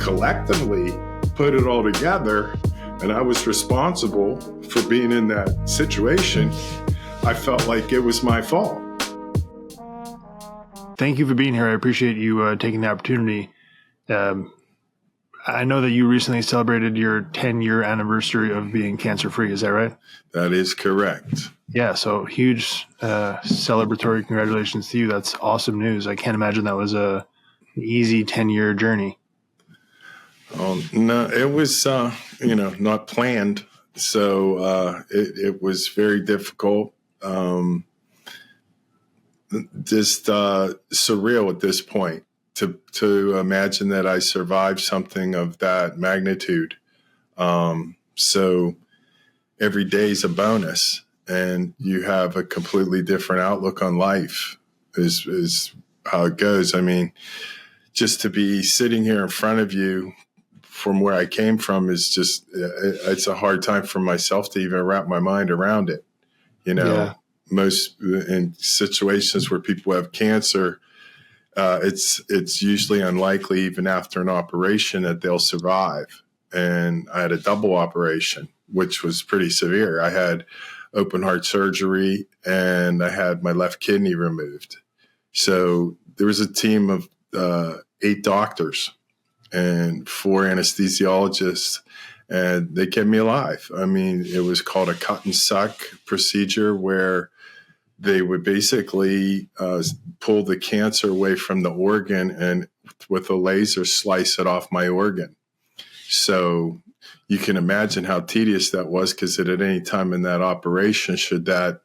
collectively put it all together, and I was responsible for being in that situation, I felt like it was my fault. Thank you for being here. I appreciate you taking the opportunity. I know that you recently celebrated your 10-year anniversary of being cancer-free. Is that right? That is correct. Yeah, so huge celebratory congratulations to you. That's awesome news. I can't imagine that was an easy 10-year journey. No, it was, not planned. So it was very difficult. Just surreal at this point to imagine that I survived something of that magnitude. So every day is a bonus, and you have a completely different outlook on life is how it goes. I mean, just to be sitting here in front of you from where I came from is just, it's a hard time for myself to even wrap my mind around it. Yeah. Most in situations where people have cancer, it's usually unlikely even after an operation that they'll survive. And I had a double operation, which was pretty severe. I had open heart surgery and I had my left kidney removed. So there was a team of 8 doctors and 4 anesthesiologists, and they kept me alive. I mean, it was called a cut and suck procedure where they would basically pull the cancer away from the organ and with a laser slice it off my organ. So you can imagine how tedious that was, because at any time in that operation, should that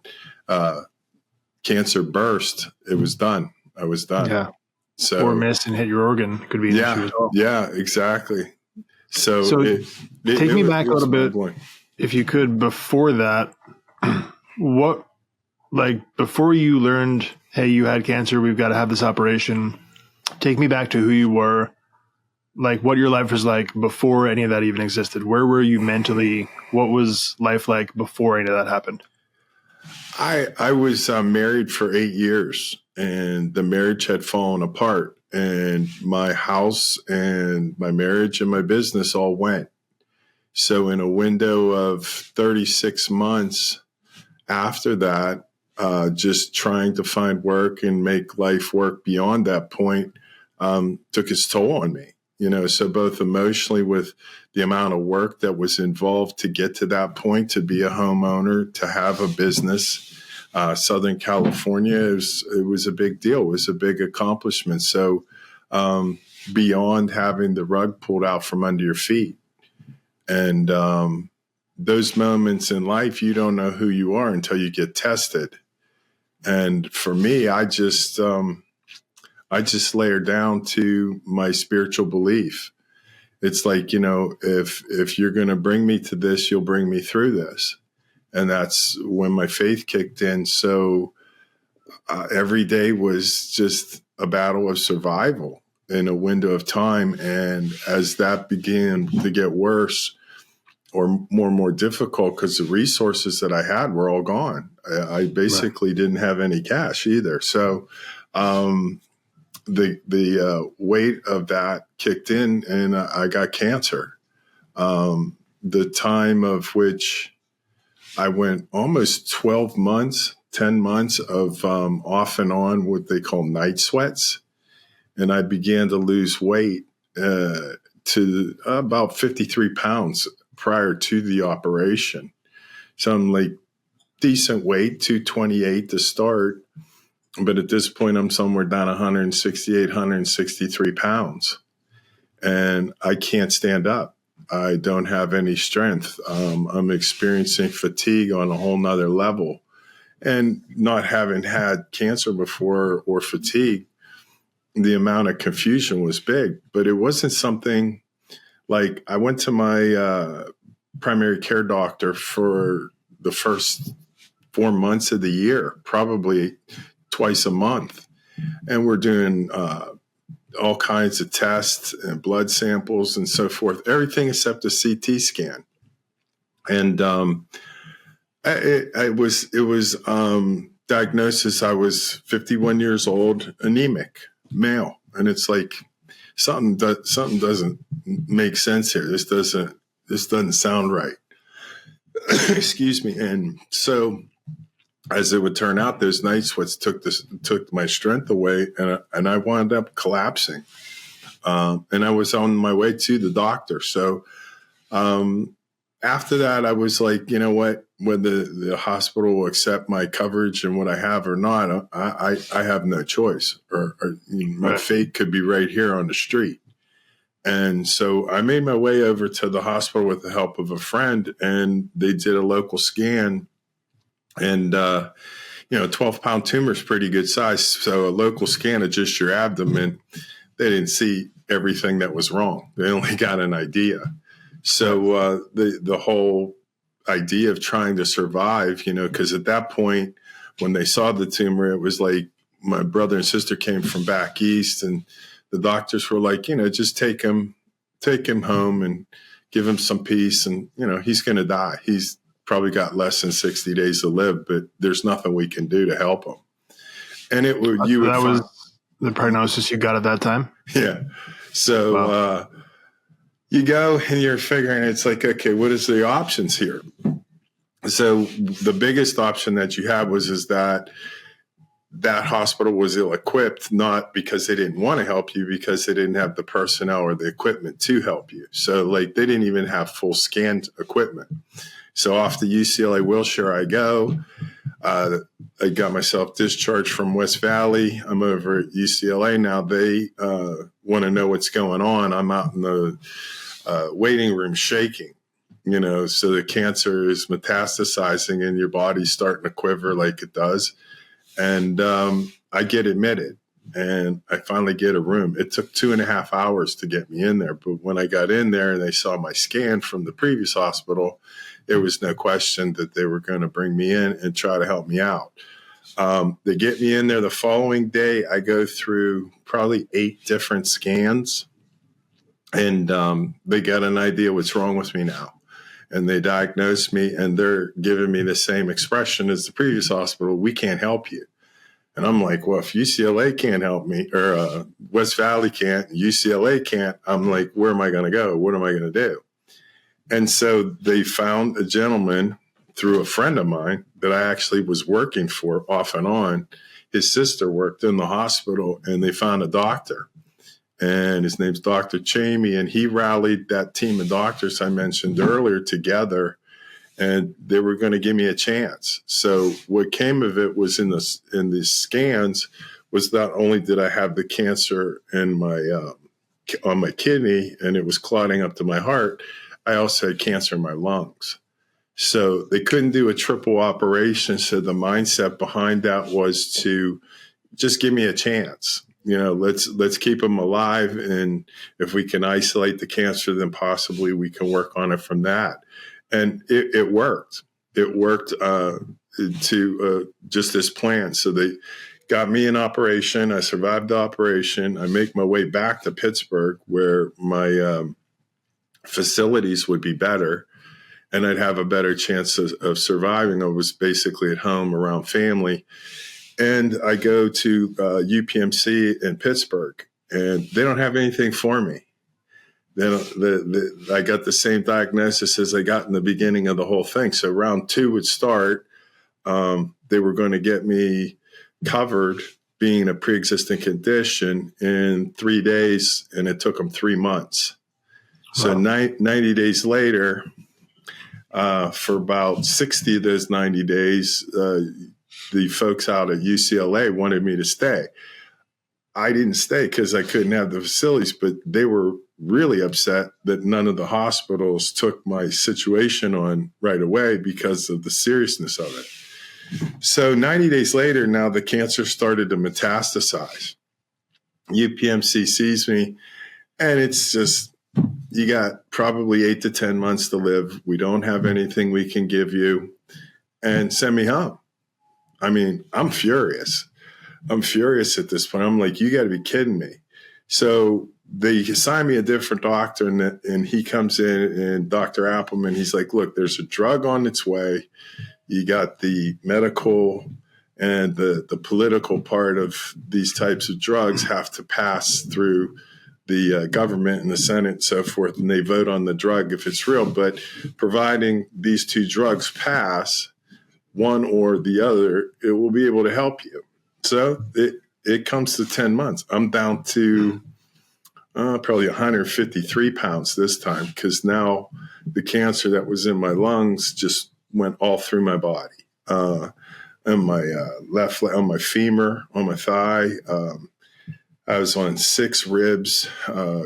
cancer burst, it was done. I was done. Yeah. So, or miss and hit your organ could be an issue as well. Yeah, exactly. So take me back a little bit, if you could, before that. What, like, before you learned, hey, you had cancer, we've got to have this operation, take me back to who you were, like what your life was like before any of that even existed. Where were you mentally? What was life like before any of that happened? I was married for 8 years, and the marriage had fallen apart, and my house and my marriage and my business all went. So in a window of 36 months after that, just trying to find work and make life work beyond that point took its toll on me. So both emotionally with the amount of work that was involved to get to that point, to be a homeowner, to have a business. Southern California, it was a big deal. It was a big accomplishment. So beyond having the rug pulled out from under your feet. And those moments in life, you don't know who you are until you get tested. And for me, I just layer down to my spiritual belief. It's like, if you're going to bring me to this, you'll bring me through this. And that's when my faith kicked in. So every day was just a battle of survival in a window of time. And as that began to get worse or more and more difficult, because the resources that I had were all gone. I basically didn't have any cash either. So the weight of that kicked in, and I got cancer. The time of which I went almost 12 months, 10 months of off and on what they call night sweats. And I began to lose weight to about 53 pounds prior to the operation. So I'm like decent weight, 228 to start. But at this point, I'm somewhere down 168, 163 pounds. And I can't stand up. I don't have any strength. I'm experiencing fatigue on a whole nother level. And not having had cancer before or fatigue, the amount of confusion was big. But it wasn't something like I went to my primary care doctor for the first 4 months of the year, probably twice a month. And we're doing all kinds of tests and blood samples and so forth, everything except a CT scan. And it was diagnosis. I was 51 years old, anemic, male. And it's like, something doesn't make sense here. This doesn't sound right. Excuse me. And so, as it would turn out, those night sweats took my strength away, and I wound up collapsing. And I was on my way to the doctor. So after that, I was like, you know what? Whether the hospital will accept my coverage and what I have or not, I have no choice. Or my fate could be right here on the street. And so I made my way over to the hospital with the help of a friend, and they did a local scan. And 12-pound tumor is pretty good size. So a local scan of just your abdomen, they didn't see everything that was wrong. They only got an idea. So the whole idea of trying to survive, because at that point, when they saw the tumor, it was like my brother and sister came from back east, and the doctors were like, just take him home and give him some peace. And, he's going to die. He's probably got less than 60 days to live, but there's nothing we can do to help him. And that was the prognosis you got at that time? Yeah. So, wow. You go and you're figuring, it's like, okay, what is the options here? So the biggest option that you had is that hospital was ill-equipped, not because they didn't want to help you, because they didn't have the personnel or the equipment to help you. So they didn't even have full scan equipment. So off to UCLA Wilshire I go. I got myself discharged from West Valley. I'm over at UCLA now. They want to know what's going on. I'm out in the waiting room shaking, so the cancer is metastasizing and your body's starting to quiver like it does. And I get admitted, and I finally get a room. It took 2.5 hours to get me in there. But when I got in there and they saw my scan from the previous hospital, there was no question that they were going to bring me in and try to help me out. They get me in there. The following day, I go through probably 8 different scans, and they got an idea what's wrong with me now. And they diagnose me, and they're giving me the same expression as the previous hospital: we can't help you. And I'm like, well, if UCLA can't help me, or West Valley can't, UCLA can't, I'm like, where am I going to go? What am I going to do? And so they found a gentleman through a friend of mine that I actually was working for off and on. His sister worked in the hospital, and they found a doctor. And his name's Dr. Chamey, and he rallied that team of doctors I mentioned earlier together, and they were going to give me a chance. So what came of it was in the scans was not only did I have the cancer in on my kidney, and it was clotting up to my heart, I also had cancer in my lungs. So they couldn't do a triple operation. So the mindset behind that was to just give me a chance. Let's keep them alive, and if we can isolate the cancer, then possibly we can work on it from that. And it worked. It worked to just this plan. So they got me an operation. I survived the operation. I make my way back to Pittsburgh, where my facilities would be better, and I'd have a better chance of surviving. I was basically at home around family. And I go to UPMC in Pittsburgh, and they don't have anything for me. I got the same diagnosis as I got in the beginning of the whole thing. So round 2 would start. They were going to get me covered, being a pre-existing condition, in 3 days, and it took them 3 months. So 90 days later, for about 60 of those 90 days, the folks out at UCLA wanted me to stay. I didn't stay because I couldn't have the facilities, but they were really upset that none of the hospitals took my situation on right away because of the seriousness of it. So 90 days later, now the cancer started to metastasize. UPMC sees me, and it's just, you got probably 8 to 10 months to live. We don't have anything we can give you, and send me home. I mean, I'm furious. I'm furious at this point. I'm like, you got to be kidding me. So they assign me a different doctor, and he comes in, and Dr. Appleman, he's like, look, there's a drug on its way. You got the medical and the political part of these types of drugs have to pass through the government and the Senate and so forth, and they vote on the drug if it's real. But providing these two drugs pass, one or the other, it will be able to help you. So it comes to 10 months. I'm down to probably 153 pounds this time, because now the cancer that was in my lungs just went all through my body, on my left leg, on my femur, on my thigh. I was on 6 ribs,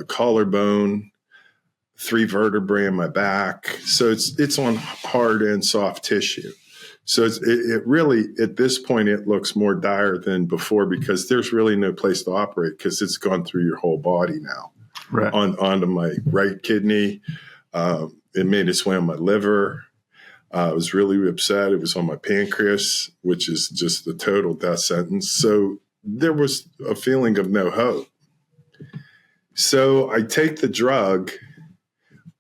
collarbone, 3 vertebrae in my back. So it's on hard and soft tissue. So it really, at this point, it looks more dire than before, because there's really no place to operate, because it's gone through your whole body now. Right. Onto my right kidney. It made its way on my liver. I was really upset. It was on my pancreas, which is just the total death sentence. So there was a feeling of no hope. So I take the drug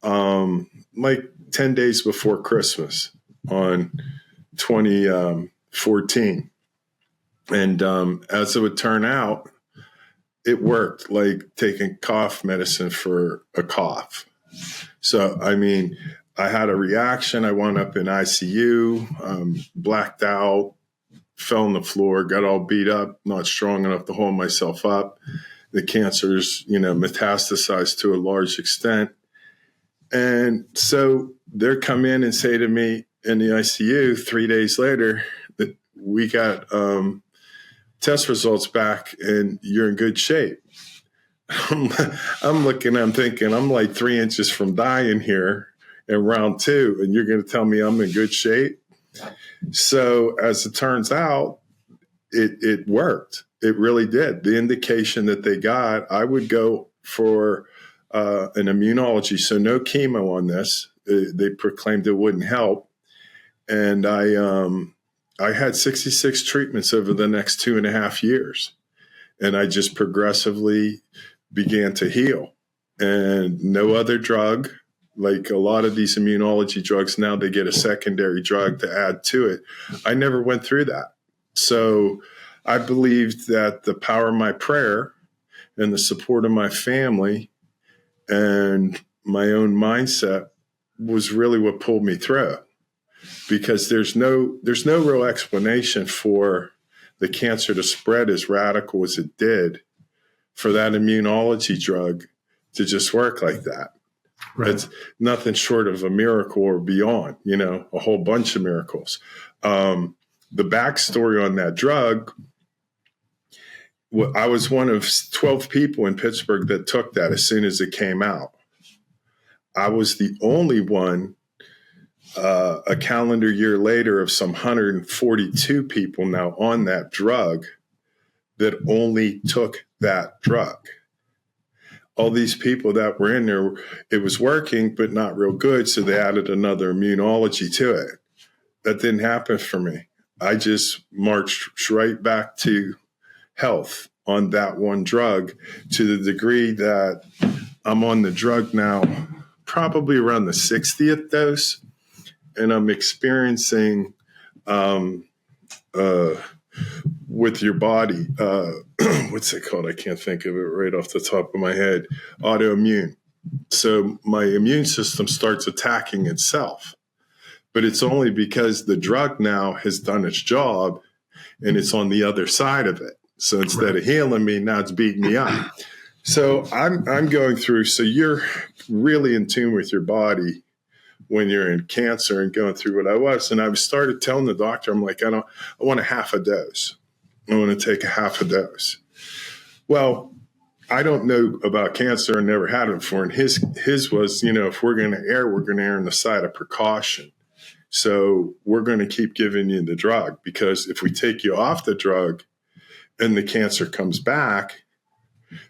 like 10 days before Christmas on 2014. And as it would turn out, it worked, like taking cough medicine for a cough. So, I mean, I had a reaction. I wound up in ICU, blacked out, fell on the floor, got all beat up, not strong enough to hold myself up. The cancer's, metastasized to a large extent. And so they come in and say to me in the ICU 3 days later that we got test results back and you're in good shape. I'm looking, I'm thinking, I'm like 3 inches from dying here in round 2, and you're going to tell me I'm in good shape? So as it turns out, it worked. It really did. The indication that they got, I would go for an immunology, so no chemo on this. They proclaimed it wouldn't help. And I had 66 treatments over the next 2.5 years. And I just progressively began to heal. And no other drug, like a lot of these immunology drugs, now they get a secondary drug to add to it. I never went through that. So I believed that the power of my prayer and the support of my family and my own mindset was really what pulled me through. Because there's no real explanation for the cancer to spread as radical as it did, for that immunology drug to just work like that. Right. It's nothing short of a miracle or beyond, a whole bunch of miracles. The backstory on that drug, I was one of 12 people in Pittsburgh that took that as soon as it came out. I was the only one a calendar year later of some 142 people now on that drug that only took that drug. All these people that were in there, it was working, but not real good. So they added another immunology to it. That didn't happen for me. I just marched right back to health on that one drug, to the degree that I'm on the drug now, probably around the 60th dose. And I'm experiencing with your body, what's it called? I can't think of it right off the top of my head. Autoimmune. So my immune system starts attacking itself. But it's only because the drug now has done its job and it's on the other side of it. So instead of healing me, now it's beating me up. So I'm going through, so you're really in tune with your body when you're in cancer and going through what I was. And I started telling the doctor, I'm like, I want a half a dose. I want to take a half a dose. Well, I don't know about cancer and never had it before. And his was, if we're going to err, we're going to err on the side of precaution. So we're going to keep giving you the drug, because if we take you off the drug and the cancer comes back,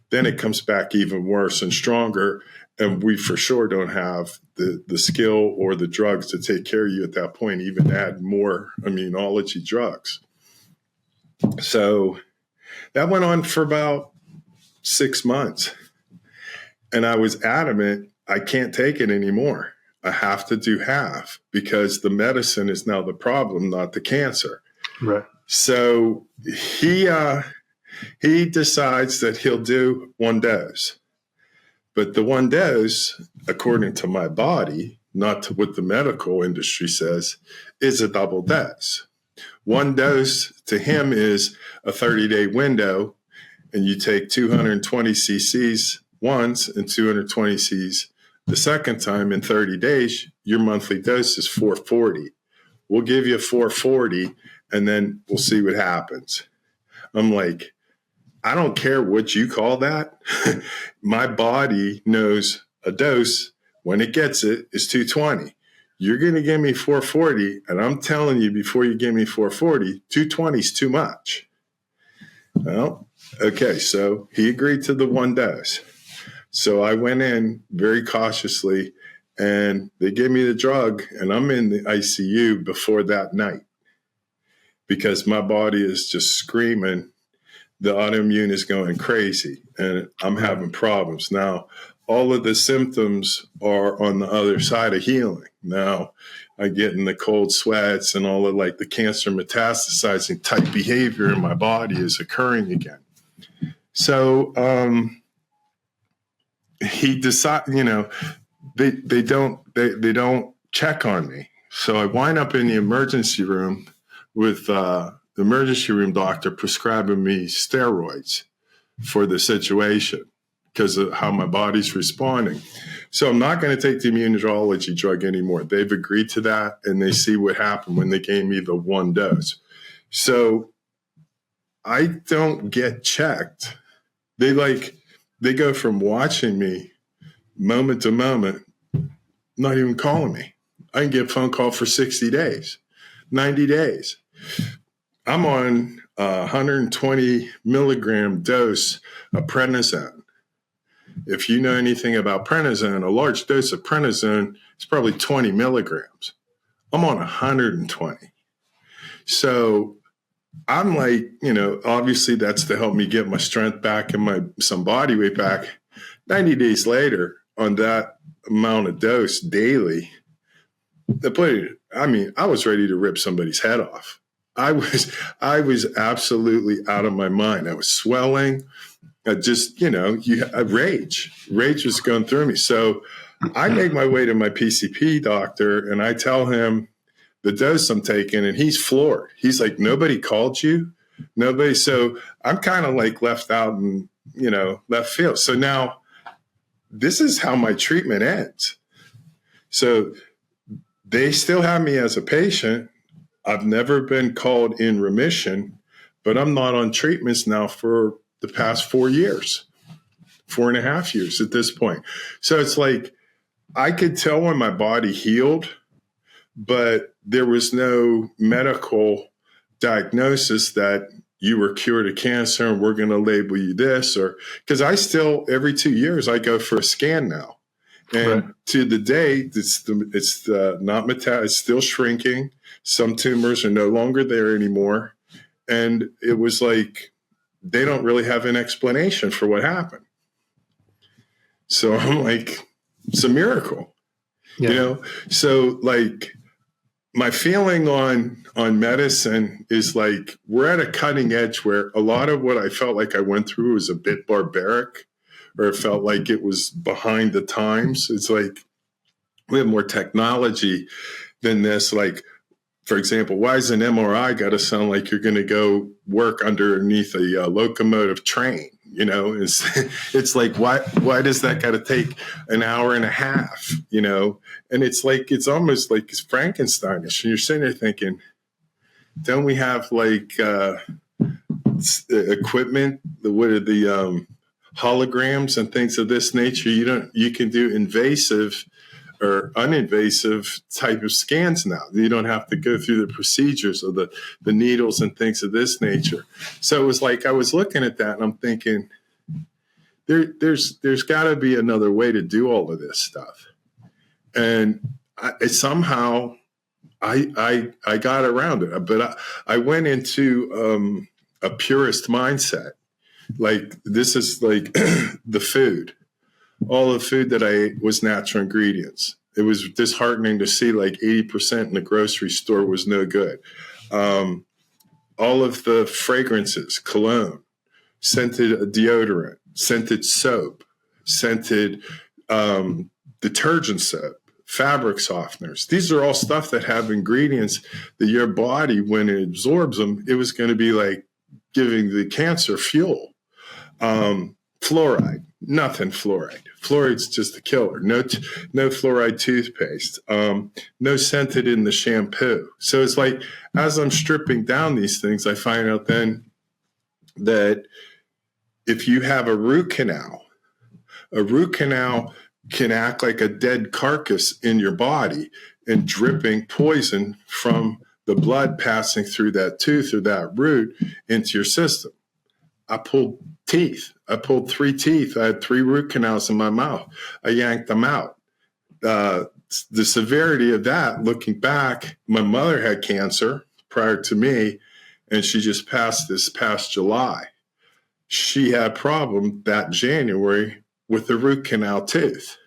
then it comes back even worse and stronger. And we for sure don't have the skill or the drugs to take care of you at that point, even add more immunology drugs. So that went on for about 6 months. And I was adamant, I can't take it anymore. I have to do half, because the medicine is now the problem, not the cancer. Right. So he decides that he'll do 1 dose. But the one dose, according to my body, not to what the medical industry says, is a double dose. One dose to him is a 30-day window, and you take 220 cc's once and 220 cc's the second time in 30 days. Your monthly dose is 440. We'll give you 440, and then we'll see what happens. I'm like, I don't care what you call that. My body knows a dose, when it gets it, is 220. You're going to give me 440, and I'm telling you before you give me 440, 220 is too much. Well, okay, so he agreed to the one dose. So I went in very cautiously, and they gave me the drug, and I'm in the ICU before that night because my body is just screaming. The autoimmune is going crazy, and I'm having problems. Now, all of the symptoms are on the other side of healing. Now, I get in the cold sweats, and all of like the cancer metastasizing type behavior in my body is occurring again. So he decided, they don't check on me. So I wind up in the emergency room with the emergency room doctor prescribing me steroids for the situation because of how my body's responding. So I'm not going to take the immunology drug anymore. They've agreed to that, and they see what happened when they gave me the one dose. So I don't get checked. They go from watching me moment to moment, not even calling me. I can get a phone call for 60 days, 90 days. I'm on a 120 milligram dose of prednisone. If you know anything about prednisone, a large dose of prednisone is probably 20 milligrams. I'm on 120. So I'm like, obviously that's to help me get my strength back and some body weight back. 90 days later, on that amount of dose daily, I was ready to rip somebody's head off. I was absolutely out of my mind. I was swelling. Rage was going through me. So I make my way to my PCP doctor, and I tell him the dose I'm taking, and he's floored. He's like, nobody called you? Nobody. So I'm kind of like left out in, left field. So now this is how my treatment ends. So they still have me as a patient. I've never been called in remission, but I'm not on treatments now for the past 4 years, 4.5 years at this point. So it's like I could tell when my body healed, but there was no medical diagnosis that you were cured of cancer and we're going to label you this, or because I still, every 2 years, I go for a scan now. And to the day, it's still shrinking. Some tumors are no longer there anymore. And it was like, they don't really have an explanation for what happened. So I'm like, it's a miracle, So like my feeling on medicine is like, we're at a cutting edge where a lot of what I felt like I went through was a bit barbaric, or it felt like it was behind the times. It's like we have more technology than this. Like, for example, why is an MRI got to sound like you're going to go work underneath a locomotive train? It's like, why does that got to take an hour and a half? And it's like, it's almost like it's Frankensteinish. And you're sitting there thinking, don't we have like equipment? What are the holograms and things of this nature? You can do invasive or uninvasive type of scans now. You don't have to go through the procedures of the needles and things of this nature. So it was like I was looking at that and I'm thinking, there's got to be another way to do all of this stuff. And somehow I got around it. But I went into a purist mindset. Like, this is like the food. All the food that I ate was natural ingredients. It was disheartening to see like 80% in the grocery store was no good. All of the fragrances, cologne, scented deodorant, scented soap, scented detergent soap, fabric softeners. These are all stuff that have ingredients that your body, when it absorbs them, it was going to be like giving the cancer fuel. Fluoride, nothing fluoride. Fluoride's just a killer. No fluoride toothpaste. No scented in the shampoo. So it's like, as I'm stripping down these things, I find out then that if you have a root canal can act like a dead carcass in your body and dripping poison from the blood passing through that tooth or that root into your system. I pulled teeth. I pulled 3 teeth. I had 3 root canals in my mouth. I yanked them out. The severity of that, looking back, my mother had cancer prior to me, and she just passed this past July. She had a problem that January with the root canal tooth.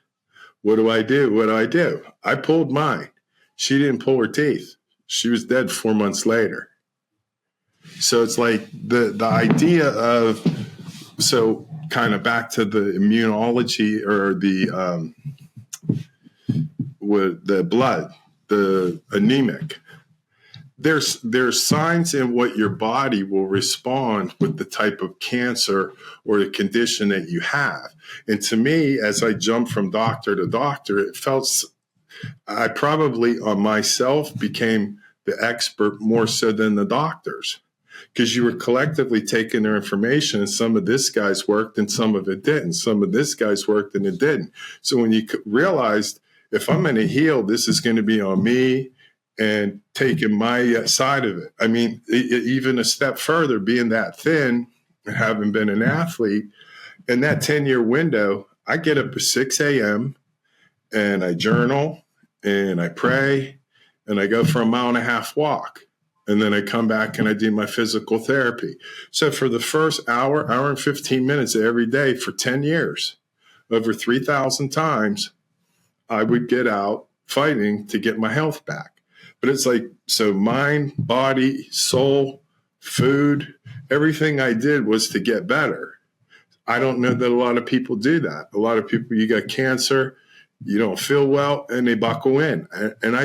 What do I do? I pulled mine. She didn't pull her teeth. She was dead 4 months later. So it's like the idea of, so kind of back to the immunology or the blood, the anemic. There's signs in what your body will respond with the type of cancer or the condition that you have. And to me, as I jumped from doctor to doctor, it felt I probably on myself became the expert more so than the doctors, because you were collectively taking their information, and some of this guy's worked and some of it didn't. Some of this guy's worked and it didn't. So when you realized, if I'm going to heal, this is going to be on me and taking my side of it. I mean, even a step further, being that thin and having been an athlete, in that 10-year window, I get up at 6 a.m. and I journal and I pray and I go for a 1.5 mile walk. And then I come back and I do my physical therapy. So for the first hour and 15 minutes every day for 10 years, over 3,000 times, I would get out fighting to get my health back. But it's like, so mind, body, soul, food, everything I did was to get better. I don't know that a lot of people do that. A lot of people, you got cancer, you don't feel well, and they buckle in. And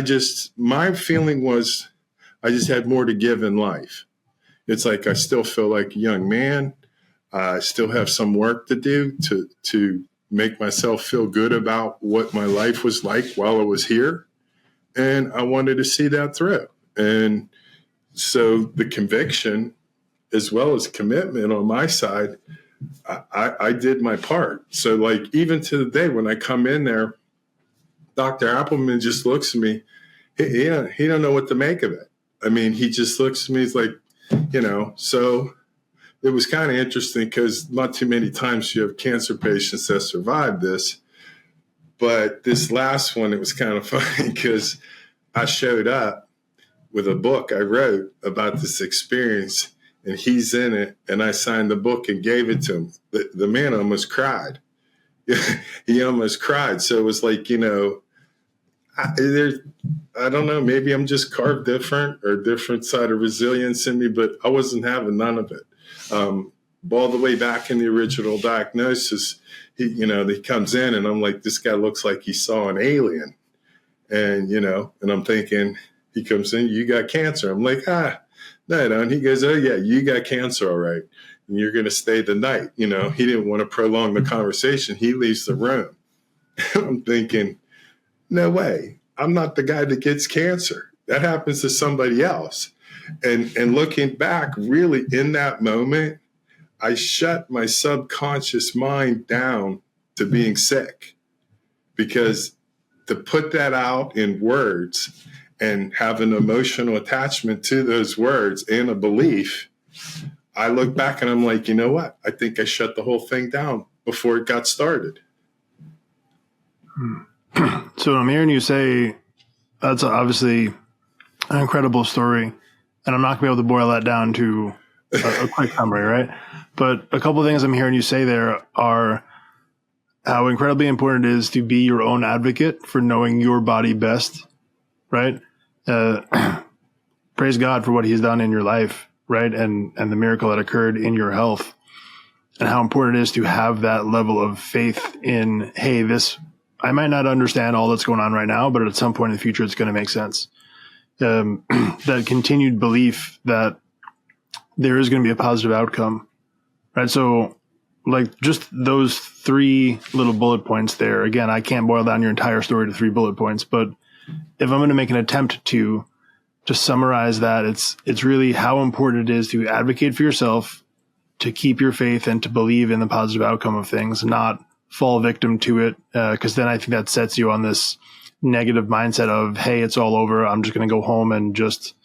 my feeling was, I just had more to give in life. It's like I still feel like a young man. I still have some work to do to make myself feel good about what my life was like while I was here. And I wanted to see that through. And so the conviction, as well as commitment on my side, I did my part. So like even to the day when I come in there, Dr. Appleman just looks at me. He don't know what to make of it. I mean, he just looks at me, he's like, so it was kind of interesting because not too many times you have cancer patients that survive this. But this last one, it was kind of funny because I showed up with a book I wrote about this experience, and he's in it, and I signed the book and gave it to him. The man almost cried. He almost cried. So it was like, I don't know, maybe I'm just carved different or different side of resilience in me, but I wasn't having none of it. All the way back in the original diagnosis, he comes in and I'm like, this guy looks like he saw an alien. And, and I'm thinking, he comes in, you got cancer. I'm like, no, I don't. He goes, oh yeah, you got cancer. All right. And you're going to stay the night. He didn't want to prolong the conversation. He leaves the room. I'm thinking, no way. I'm not the guy that gets cancer. That happens to somebody else. And looking back, really in that moment, I shut my subconscious mind down to being sick, because to put that out in words and have an emotional attachment to those words and a belief, I look back and I'm like, you know what? I think I shut the whole thing down before it got started. So I'm hearing you say that's obviously an incredible story, and I'm not going to be able to boil that down to a quick summary, right? But a couple of things I'm hearing you say there are how incredibly important it is to be your own advocate for knowing your body best, right? Praise God for what he's done in your life, right? And the miracle that occurred in your health. and how important it is to have that level of faith in, hey, I might not understand all that's going on right now, but at some point in the future, it's going to make sense. That continued belief that there is going to be a positive outcome, right? So like just those 3 little bullet points there, again, I can't boil down your entire story to 3 bullet points, but if I'm going to make an attempt to summarize that, it's really how important it is to advocate for yourself, to keep your faith, and to believe in the positive outcome of things, not fall victim to it. Because then I think that sets you on this negative mindset of, hey, it's all over. I'm just going to go home and just,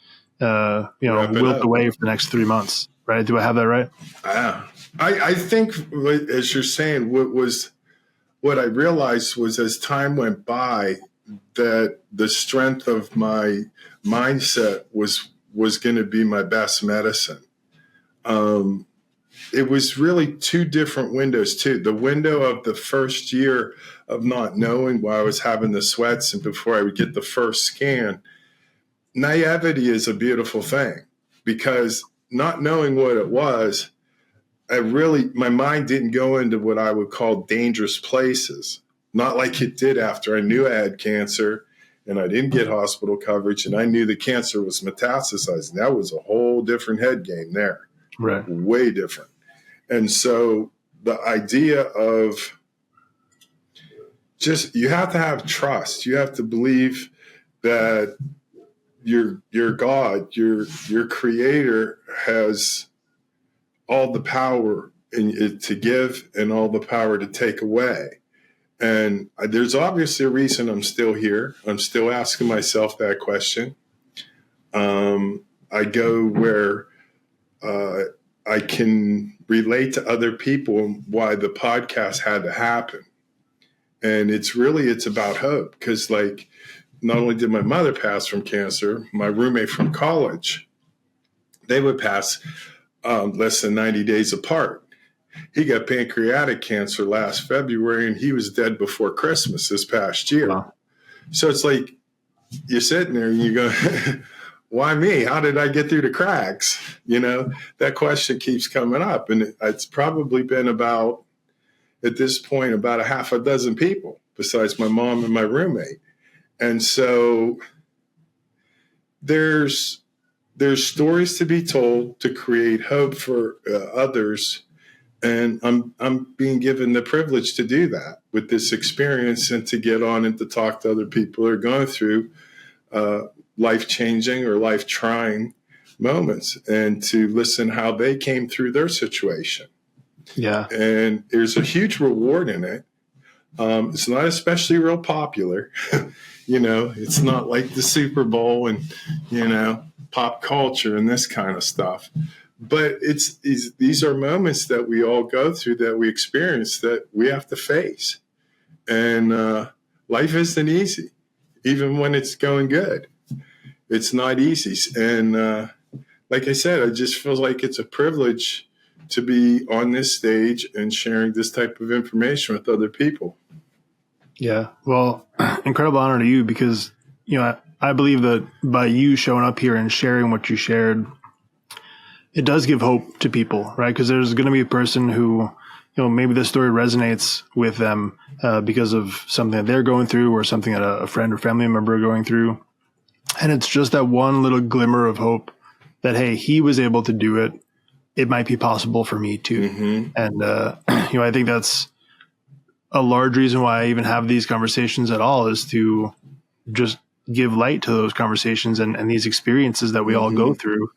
wilt away for the next 3 months. Right? Do I have that right? I think, as you're saying, what I realized was as time went by, that the strength of my mindset was going to be my best medicine. It was really 2 different windows too. The window of the first year of not knowing why I was having the sweats, and before I would get the first scan, naivety is a beautiful thing, because not knowing what it was, my mind didn't go into what I would call dangerous places. Not like it did after I knew I had cancer and I didn't get hospital coverage and I knew the cancer was metastasizing. That was a whole different head game there. Right. Way different. And so the idea of you have to have trust. You have to believe that your God, your creator has all the power to give and all the power to take away. And there's obviously a reason I'm still here. I'm still asking myself that question. I go where I can relate to other people and why the podcast had to happen. And it's about hope, because like, not only did my mother pass from cancer, my roommate from college, they would pass less than 90 days apart. He got pancreatic cancer last February and he was dead before Christmas this past year. Wow. So it's like, you're sitting there and you go, why me? How did I get through the cracks? That question keeps coming up. And it's probably been at this point, about a half a dozen people besides my mom and my roommate. And so there's stories to be told to create hope for others. And I'm being given the privilege to do that with this experience, and to get on and to talk to other people who are going through life-changing or life-trying moments, and to listen how they came through their situation. Yeah. And there's a huge reward in it. It's not especially real popular. It's not like the Super Bowl and, pop culture and this kind of stuff. But these are moments that we all go through, that we experience, that we have to face. And life isn't easy, even when it's going good. It's not easy. And like I said, I just feel like it's a privilege to be on this stage and sharing this type of information with other people. Yeah. Well, incredible honor to you, because, I believe that by you showing up here and sharing what you shared, it does give hope to people, right? Because there's going to be a person who, maybe the story resonates with them because of something that they're going through, or something that a friend or family member are going through. And it's just that one little glimmer of hope that, hey, he was able to do it. It might be possible for me too. Mm-hmm. And, I think that's a large reason why I even have these conversations at all, is to just give light to those conversations and these experiences that we all go through,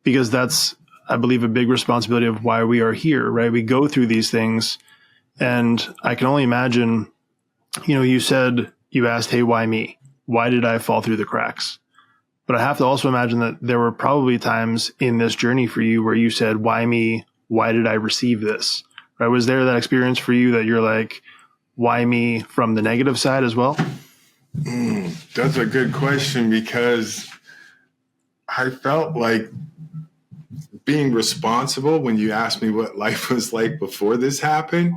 because that's, I believe, a big responsibility of why we are here, right? We go through these things, and I can only imagine, you asked, hey, why me? Why did I fall through the cracks? But I have to also imagine that there were probably times in this journey for you where you said, why me? Why did I receive this? Right? Was there that experience for you that you're like, why me, from the negative side as well? That's a good question, because I felt like being responsible when you asked me what life was like before this happened.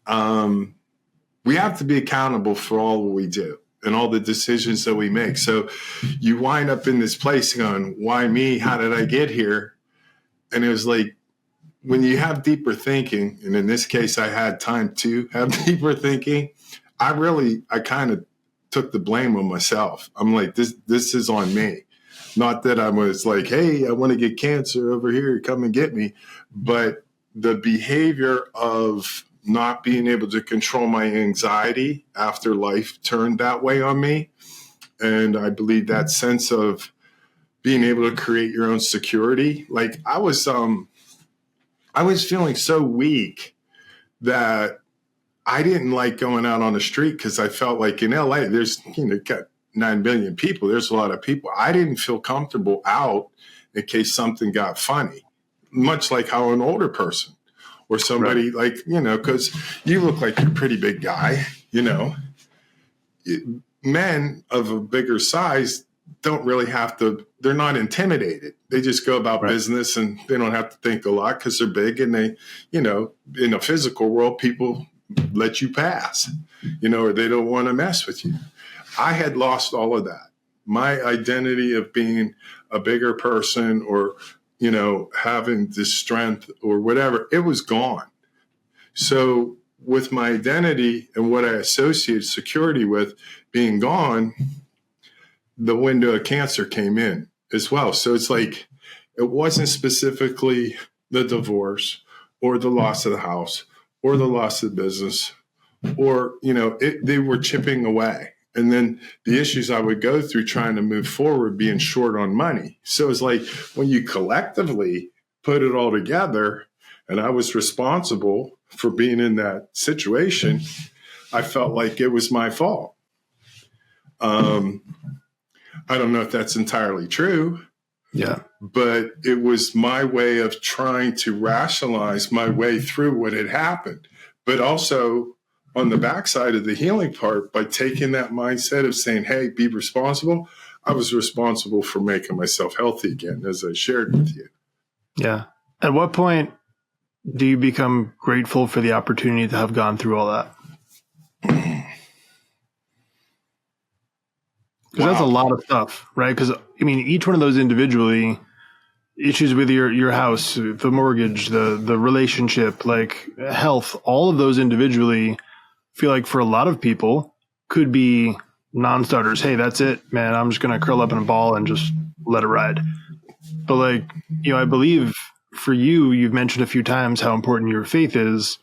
We have to be accountable for all what we do and all the decisions that we make. So you wind up in this place going, why me? How did I get here? And it was like, when you have deeper thinking, and in this case, I had time to have deeper thinking, I kind of took the blame on myself. I'm like, this is on me. Not that I was like, hey, I want to get cancer over here, come and get me. But the behavior of not being able to control my anxiety after life turned that way on me. And I believe that sense of being able to create your own security. Like I was feeling so weak that I didn't like going out on the street because I felt like in LA, there's, got 9 billion people. There's a lot of people. I didn't feel comfortable out in case something got funny, much like how an older person or somebody right. Because you look like you're a pretty big guy, men of a bigger size don't really have to, they're not intimidated. They just go about right. business and they don't have to think a lot because they're big and they, in a physical world, people let you pass, or they don't want to mess with you. I had lost all of that. My identity of being a bigger person or, having this strength or whatever, it was gone. So with my identity and what I associate security with being gone, the window of cancer came in as well. So it's like, it wasn't specifically the divorce or the loss of the house or the loss of the business or, they were chipping away. And then the issues I would go through trying to move forward, being short on money. So it's like when you collectively put it all together, and I was responsible for being in that situation, I felt like it was my fault. I don't know if that's entirely true. Yeah. But it was my way of trying to rationalize my way through what had happened. But also on the backside of the healing part, by taking that mindset of saying, hey, be responsible, I was responsible for making myself healthy again, as I shared with you. Yeah. At what point do you become grateful for the opportunity to have gone through all that? Because that's a lot of stuff, right? Because, each one of those individually, issues with your house, the mortgage, the relationship, like health, all of those individually feel like for a lot of people could be non-starters. Hey, that's it, man. I'm just going to curl up in a ball and just let it ride. But I believe for you, you've mentioned a few times how important your faith is.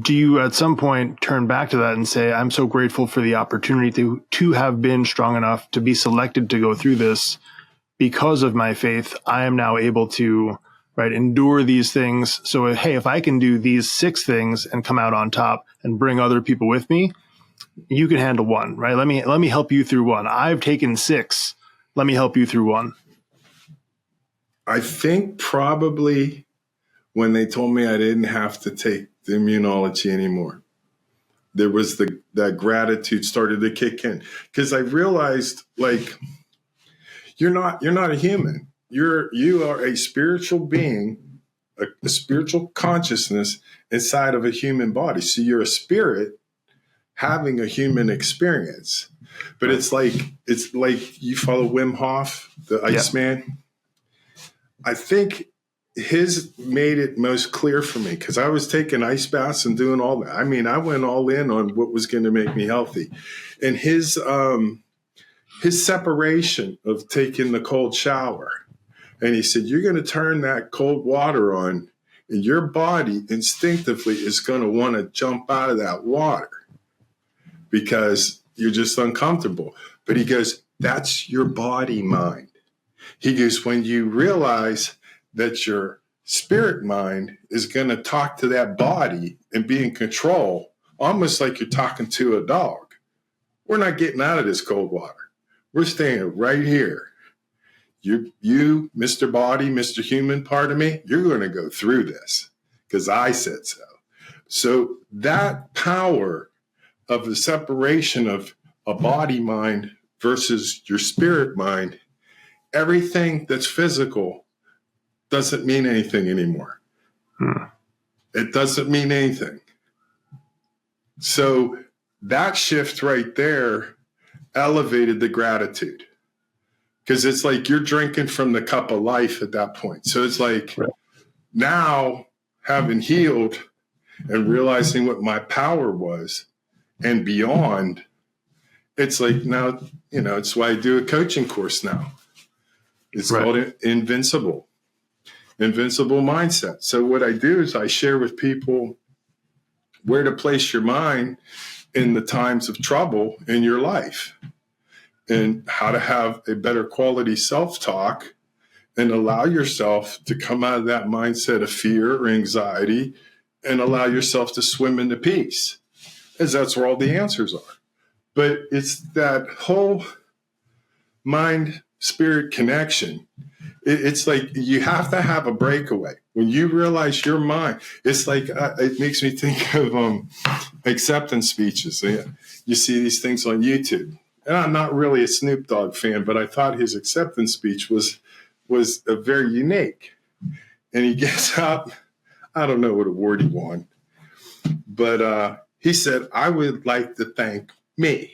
Do you at some point turn back to that and say, I'm so grateful for the opportunity to have been strong enough to be selected to go through this because of my faith? I am now able to endure these things. So, hey, if I can do these 6 things and come out on top and bring other people with me, you can handle 1, right? Let me help you through 1. I've taken 6. Let me help you through 1. I think probably when they told me I didn't have to take the immunology anymore, there was that gratitude started to kick in, because I realized you're not a human. You are a spiritual being, a spiritual consciousness inside of a human body. So you're a spirit having a human experience. But it's like you follow Wim Hof, the Iceman. Yeah. I think his made it most clear for me, because I was taking ice baths and doing all that. I went all in on what was going to make me healthy. And his separation of taking the cold shower. And he said, you're going to turn that cold water on, and your body instinctively is going to want to jump out of that water because you're just uncomfortable. But he goes, that's your body mind. He goes, when you realize that your spirit mind is going to talk to that body and be in control, almost like you're talking to a dog. We're not getting out of this cold water. We're staying right here. You, Mr. Body, Mr. Human part of me, you're going to go through this because I said so. So that power of the separation of a body mind versus your spirit mind, everything that's physical doesn't mean anything anymore. It doesn't mean anything. So that shift right there elevated the gratitude, because it's like you're drinking from the cup of life at that point. So it's like, Now, having healed and realizing what my power was and beyond, it's like now, it's why I do a coaching course now. It's called Invincible Mindset. So what I do is I share with people where to place your mind in the times of trouble in your life and how to have a better quality self-talk and allow yourself to come out of that mindset of fear or anxiety and allow yourself to swim into peace, as that's where all the answers are. But it's that whole mind-spirit connection. It's like you have to have a breakaway. When you realize your mind, it's like it makes me think of acceptance speeches. You see these things on YouTube. And I'm not really a Snoop Dogg fan, but I thought his acceptance speech was a very unique. And he gets up, I don't know what award he won, but he said, I would like to thank me.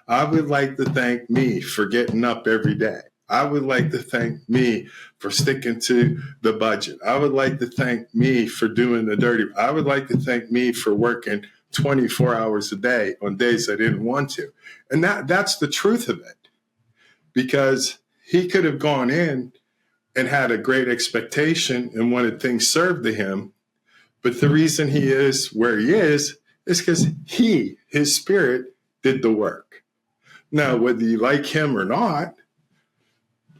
I would like to thank me for getting up every day. I would like to thank me for sticking to the budget. I would like to thank me for doing the dirty. I would like to thank me for working 24 hours a day on days I didn't want to. And that's the truth of it. Because he could have gone in and had a great expectation and wanted things served to him. But the reason he is where he is because his spirit did the work. Now, whether you like him or not,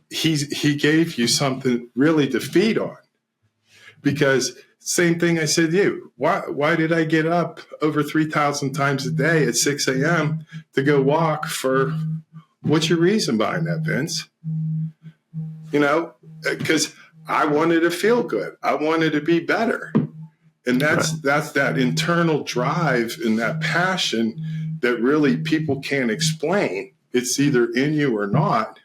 he gave you something really to feed on. Because same thing I said to you. Why did I get up over 3,000 times a day at 6 a.m. to go walk for, what's your reason behind that, Vince? Because I wanted to feel good. I wanted to be better. And that's that internal drive and that passion that really people can't explain. It's either in you or not.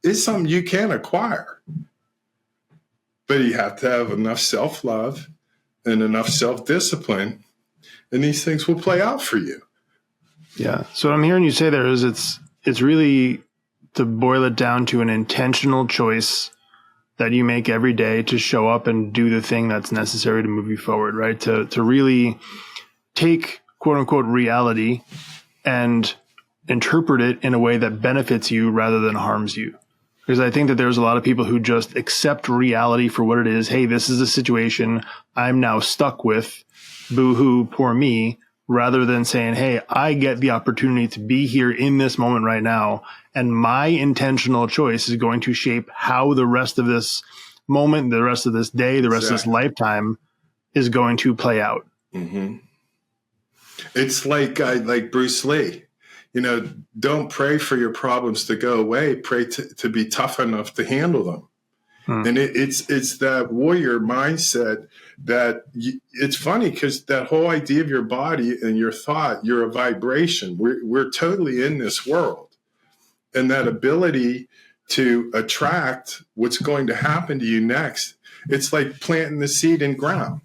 It's something you can acquire. But you have to have enough self-love and enough self-discipline, and these things will play out for you. Yeah. So what I'm hearing you say there is it's really to boil it down to an intentional choice that you make every day to show up and do the thing that's necessary to move you forward, right? To really take quote unquote reality and interpret it in a way that benefits you rather than harms you. Because I think that there's a lot of people who just accept reality for what it is. Hey, this is a situation I'm now stuck with. Boo-hoo, poor me. Rather than saying, hey, I get the opportunity to be here in this moment right now. And my intentional choice is going to shape how the rest of this moment, the rest of this day, the rest of this lifetime is going to play out. Mm-hmm. It's like Bruce Lee. Don't pray for your problems to go away. Pray to be tough enough to handle them. And it's that warrior mindset that it's funny because that whole idea of your body and your thought, you're a vibration. We're totally in this world. And that ability to attract what's going to happen to you next, it's like planting the seed in ground.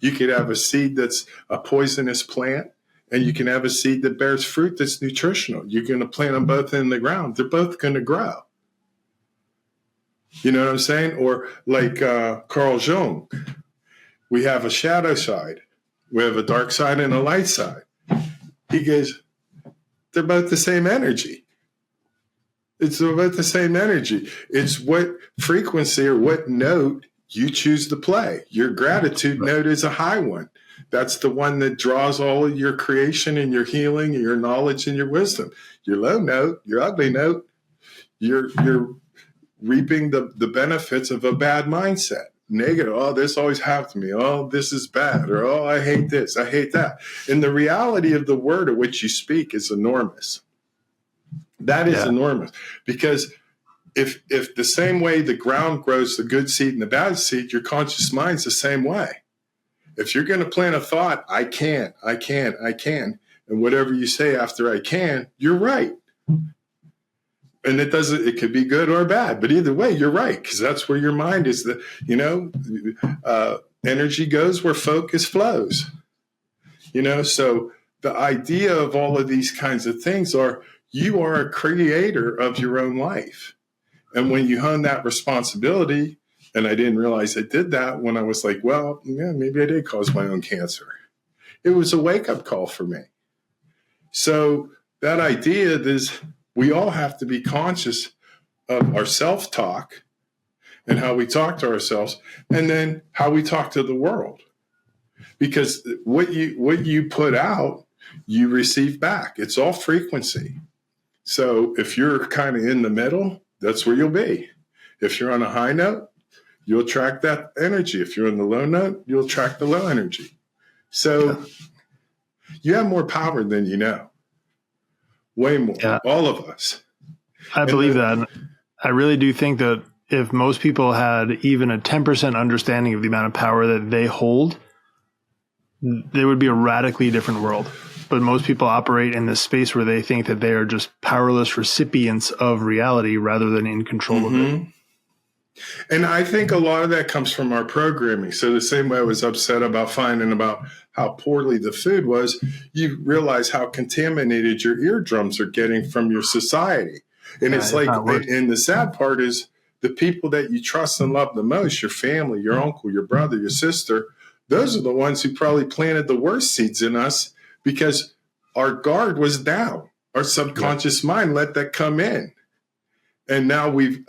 You could have a seed that's a poisonous plant, and you can have a seed that bears fruit that's nutritional. You're going to plant them both in the ground. They're both going to grow. You know what I'm saying? Or like Carl Jung, we have a shadow side. We have a dark side and a light side. He goes, they're both the same energy. It's about the same energy. It's what frequency or what note you choose to play. Your gratitude note is a high one. That's the one that draws all of your creation and your healing and your knowledge and your wisdom. Your low note, your ugly note, you're reaping the benefits of a bad mindset. Negative, oh, this always happened to me. Oh, this is bad. Or, oh, I hate this. I hate that. And the reality of the word of which you speak is enormous. That is enormous. Because if the same way the ground grows the good seed and the bad seed, your conscious mind's the same way. If you're going to plant a thought, I can, and whatever you say after I can, you're right. And it could be good or bad, but either way, you're right, because that's where your mind is. Energy goes where focus flows. So the idea of all of these kinds of things you are a creator of your own life. And when you hone that responsibility, And I didn't realize I did that when I was like, well, yeah, maybe I did cause my own cancer. It was a wake-up call for me. So that idea is we all have to be conscious of our self-talk and how we talk to ourselves, and then how we talk to the world. Because what you put out, you receive back. It's all frequency. So if you're kind of in the middle, that's where you'll be. If you're on a high note, you'll attract that energy. If you're on the low note, you'll attract the low energy. So you have more power than you know. Way more. Yeah. All of us. I believe that. I really do think that if most people had even a 10% understanding of the amount of power that they hold, there would be a radically different world. But most people operate in this space where they think that they are just powerless recipients of reality rather than in control of it. And I think a lot of that comes from our programming. So the same way I was upset about finding about how poorly the food was, you realize how contaminated your eardrums are getting from your society. And it's like, and the sad part is the people that you trust and love the most, your family, your uncle, your brother, your sister, those are the ones who probably planted the worst seeds in us because our guard was down. Our subconscious mind let that come in. And now we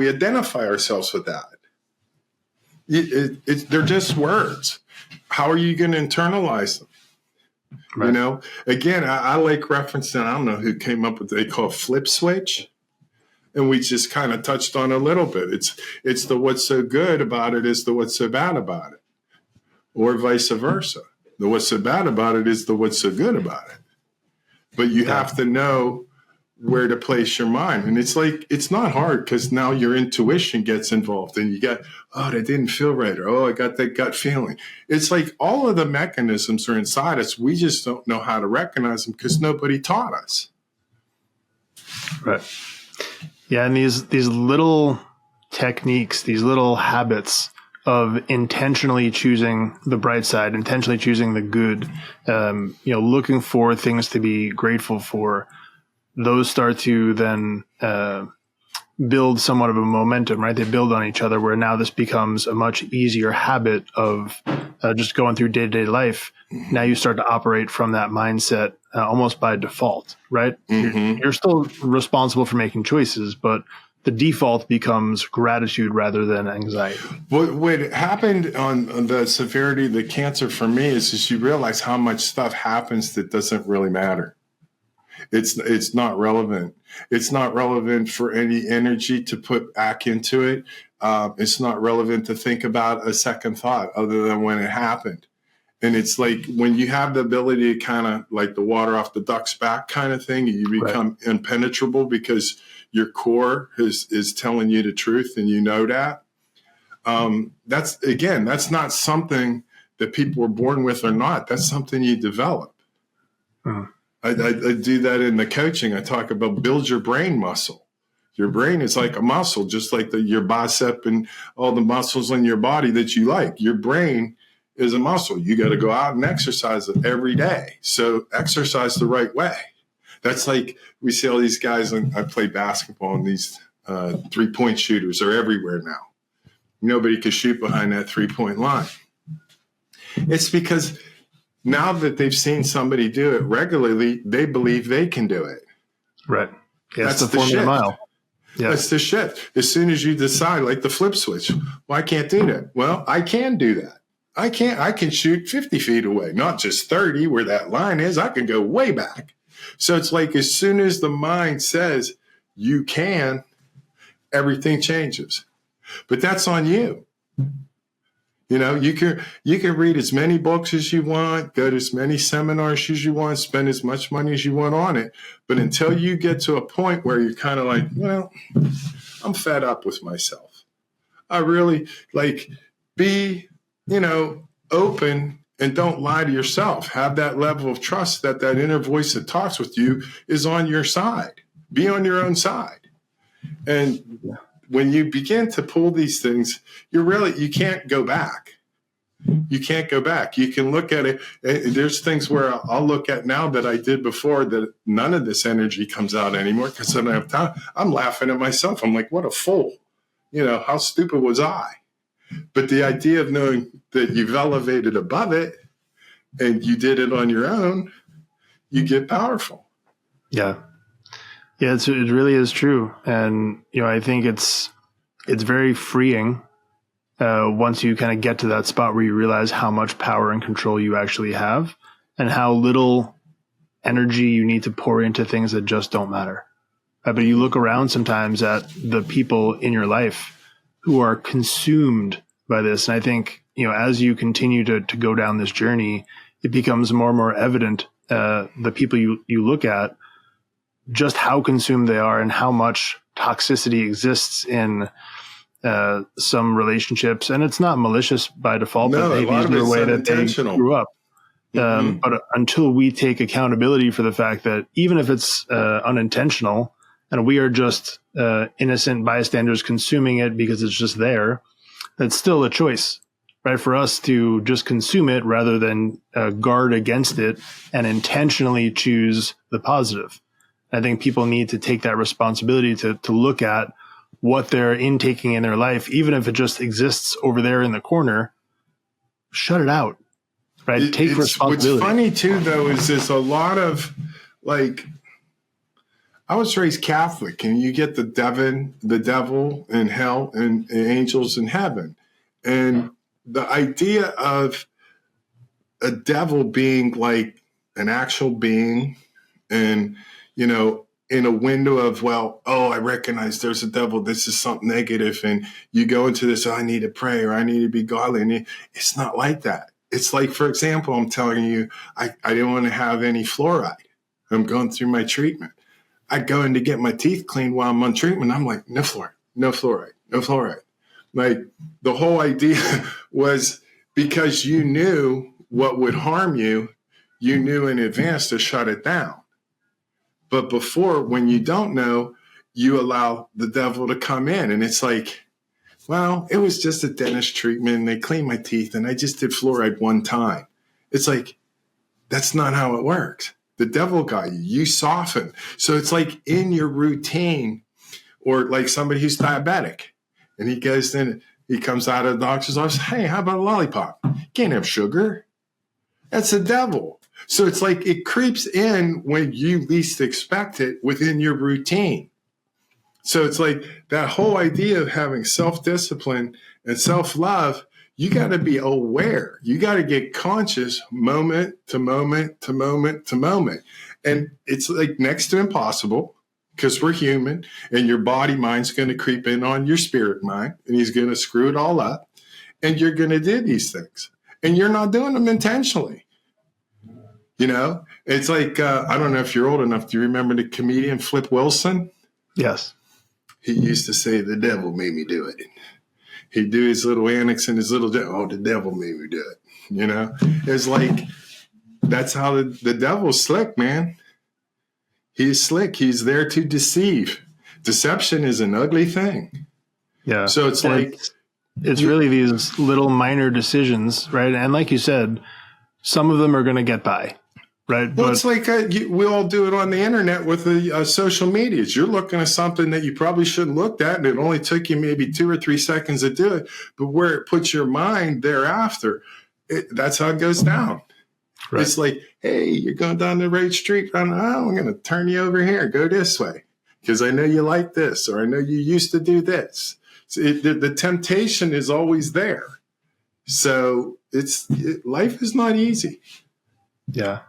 identify ourselves with that. They're just words. How are you going to internalize them? Right. You know, again, I like referencing, I don't know who came up with, they call flip switch. And we just kind of touched on a little bit. It's the what's so good about it is the what's so bad about it. Or vice versa. The what's so bad about it is the what's so good about it. But you have to know where to place your mind. And it's like, it's not hard because now your intuition gets involved and you got, oh, that didn't feel right. Or, oh, I got that gut feeling. It's like all of the mechanisms are inside us. We just don't know how to recognize them because nobody taught us. Right. Yeah. And these little techniques, these little habits of intentionally choosing the bright side, intentionally choosing the good, looking for things to be grateful for, those start to then build somewhat of a momentum, right? They build on each other where now this becomes a much easier habit of just going through day-to-day life. Now you start to operate from that mindset almost by default, right? Mm-hmm. You're still responsible for making choices, but the default becomes gratitude rather than anxiety. What happened on the severity of the cancer for me is you realize how much stuff happens that doesn't really matter. It's not relevant. It's not relevant for any energy to put back into it. It's not relevant to think about a second thought other than when it happened. And it's like when you have the ability to kind of like the water off the duck's back kind of thing, you become impenetrable because your core is telling you the truth and you know that. That's not something that people were born with or not. That's something you develop. Uh-huh. I do that in the coaching. I talk about build your brain muscle. Your brain is like a muscle, just like your bicep and all the muscles in your body that you like. Your brain is a muscle. You got to go out and exercise it every day. So exercise the right way. That's like we see all these guys, and I play basketball, and these 3-point shooters are everywhere now. Nobody can shoot behind that 3-point line. It's because now that they've seen somebody do it regularly, they believe they can do it. Right. Yeah, that's the Formula Mile. Yeah. That's the shift. As soon as you decide, like the flip switch, well, I can't do that. Well, I can do that. I can shoot 50 feet away, not just 30 where that line is. I can go way back. So it's like as soon as the mind says you can, everything changes. But that's on you. You know, you can read as many books as you want, go to as many seminars as you want, spend as much money as you want on it. But until you get to a point where you're kind of like, well, I'm fed up with myself. I really be, open and don't lie to yourself. Have that level of trust that inner voice that talks with you is on your side. Be on your own side. And when you begin to pull these things, you can't go back. You can't go back. You can look at it. There's things where I'll look at now that I did before that none of this energy comes out anymore because I don't have time. I'm laughing at myself. I'm like, what a fool. How stupid was I? But the idea of knowing that you've elevated above it and you did it on your own, you get powerful. Yeah. Yeah, it really is true. And, I think it's very freeing once you kind of get to that spot where you realize how much power and control you actually have and how little energy you need to pour into things that just don't matter. But you look around sometimes at the people in your life who are consumed by this. And I think, as you continue to go down this journey, it becomes more and more evident, the people you look at, just how consumed they are and how much toxicity exists in some relationships. And it's not malicious by default, but maybe it's the way that they grew up. But until we take accountability for the fact that even if it's unintentional and we are just innocent bystanders consuming it because it's just there, that's still a choice, right? For us to just consume it rather than guard against it and intentionally choose the positive. I think people need to take that responsibility to look at what they're intaking in their life, even if it just exists over there in the corner. Shut it out, right? Take responsibility. What's funny too, though, is there's a lot of I was raised Catholic, and you get the devil in hell and angels in heaven. And the idea of a devil being like an actual being and, in a window of, I recognize there's a devil. This is something negative. And you go into this, I need to pray or I need to be godly. And it's not like that. It's like, for example, I'm telling you, I didn't want to have any fluoride. I'm going through my treatment. I go in to get my teeth cleaned while I'm on treatment. I'm like, no fluoride, no fluoride, no fluoride. Like the whole idea was because you knew what would harm you, you knew in advance to shut it down. But before, when you don't know, you allow the devil to come in. And it's like, it was just a dentist treatment and they cleaned my teeth and I just did fluoride one time. It's like, that's not how it works. The devil got you. You soften. So it's like in your routine, or like somebody who's diabetic and he goes in, he comes out of the doctor's office. Hey, how about a lollipop? Can't have sugar. That's the devil. So it's like it creeps in when you least expect it within your routine. So it's like that whole idea of having self-discipline and self-love, you got to be aware. You got to get conscious moment to moment to moment to moment. And it's like next to impossible because we're human and your body mind's going to creep in on your spirit mind and he's going to screw it all up and you're going to do these things and you're not doing them intentionally. It's like, I don't know if you're old enough. Do you remember the comedian Flip Wilson? Yes. He used to say, the devil made me do it. He'd do his little annex and his little, the devil made me do it. It's like, that's how the devil's slick, man. He's slick. He's there to deceive. Deception is an ugly thing. Yeah. So it's like, it's really these little minor decisions, right? And like you said, some of them are going to get by. Right. Well, it's like we all do it on the internet with the social medias. You're looking at something that you probably shouldn't look at, and it only took you maybe 2 or 3 seconds to do it. But where it puts your mind thereafter, that's how it goes down. Right. It's like, hey, you're going down the right street. I'm going to turn you over here. Go this way because I know you like this, or I know you used to do this. So the temptation is always there. So life is not easy. Yeah.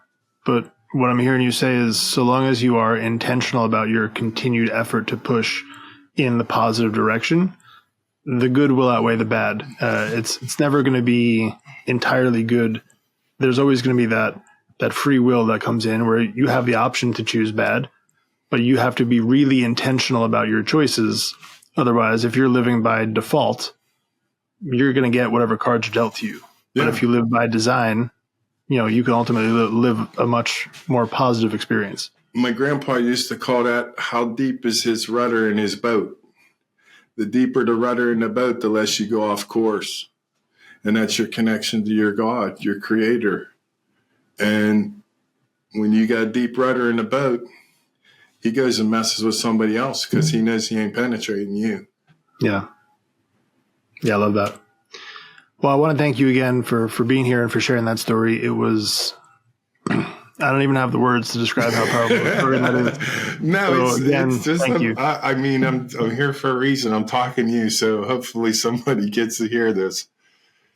But what I'm hearing you say is so long as you are intentional about your continued effort to push in the positive direction, the good will outweigh the bad. It's never going to be entirely good. There's always going to be that free will that comes in where you have the option to choose bad, but you have to be really intentional about your choices. Otherwise, if you're living by default, you're going to get whatever cards are dealt to you. Yeah. But if you live by design, you can ultimately live a much more positive experience. My grandpa used to call that, how deep is his rudder in his boat? The deeper the rudder in the boat, the less you go off course. And that's your connection to your God, your creator. And when you got a deep rudder in the boat, he goes and messes with somebody else because he knows he ain't penetrating you. Yeah. Yeah, I love that. Well, I want to thank you again for being here and for sharing that story. It was, I don't even have the words to describe how powerful a story that is. No, so again, it's just, thank you. I mean, I'm here for a reason. I'm talking to you, so hopefully somebody gets to hear this.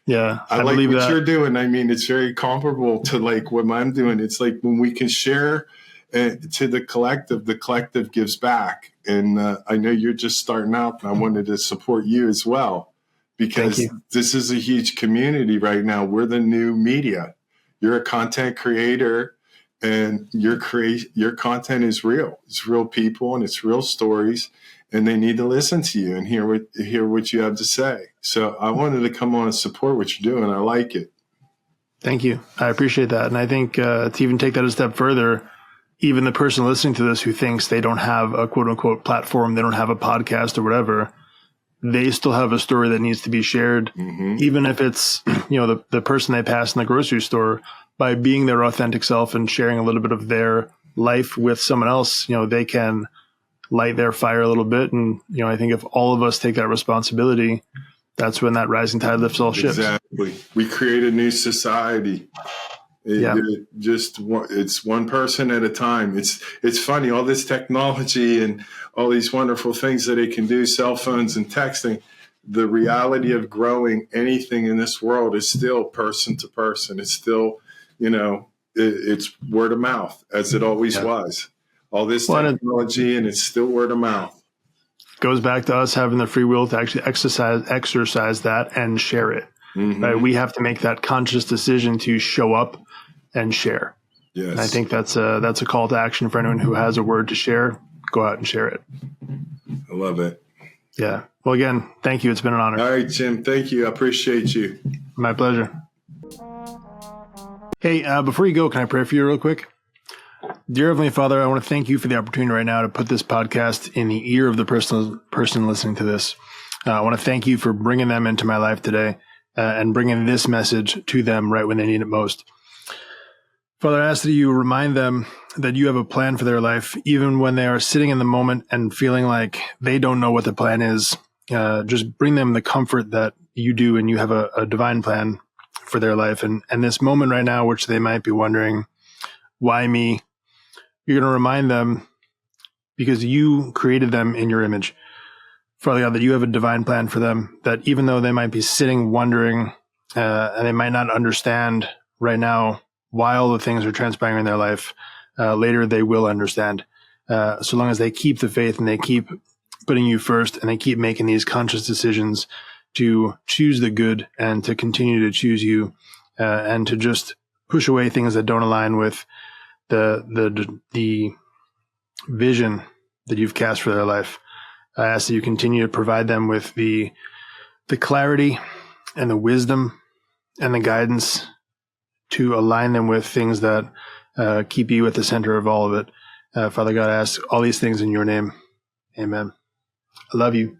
Yeah, I like what you're doing. I mean, it's very comparable to like what I'm doing. It's like when we can share to the collective gives back. And I know you're just starting out, and I wanted to support you as well, because this is a huge community right now. We're the new media. You're a content creator, and your content is real. It's real people, and it's real stories. And they need to listen to you and hear what you have to say. So I wanted to come on and support what you're doing. I like it. Thank you. I appreciate that. And I think to even take that a step further, even the person listening to this who thinks they don't have a quote unquote platform, they don't have a podcast or whatever, they still have a story that needs to be shared. Mm-hmm. Even if it's, the person they pass in the grocery store, by being their authentic self and sharing a little bit of their life with someone else, they can light their fire a little bit. And, I think if all of us take that responsibility, that's when that rising tide lifts all ships. Exactly. We create a new society. It's one person at a time. It's funny, all this technology and all these wonderful things that it can do, cell phones and texting. The reality of growing anything in this world is still person to person. It's still, it's word of mouth, as it always was. All this technology, and it's still word of mouth. Goes back to us having the free will to actually exercise that and share it. Mm-hmm. Right? We have to make that conscious decision to show up and share. Yes. And I think that's a call to action for anyone who has a word to share. Go out and share it. I love it. Yeah. Well, again, thank you. It's been an honor. All right, Jim. Thank you. I appreciate you. My pleasure. Hey, before you go, can I pray for you real quick? Dear Heavenly Father, I want to thank you for the opportunity right now to put this podcast in the ear of the person listening to this. I want to thank you for bringing them into my life today and bringing this message to them right when they need it most. Father, I ask that you remind them that you have a plan for their life, even when they are sitting in the moment and feeling like they don't know what the plan is. Just bring them the comfort that you do, and you have a divine plan for their life. And this moment right now, which they might be wondering, why me? You're going to remind them, because you created them in your image, Father God, that you have a divine plan for them, that even though they might be sitting wondering and they might not understand right now why all the things are transpiring in their life, later they will understand. So long as they keep the faith and they keep putting you first and they keep making these conscious decisions to choose the good and to continue to choose you and to just push away things that don't align with the vision that you've cast for their life. I ask that you continue to provide them with the clarity and the wisdom and the guidance to align them with things that keep you at the center of all of it. Father God, I ask all these things in your name. Amen. I love you.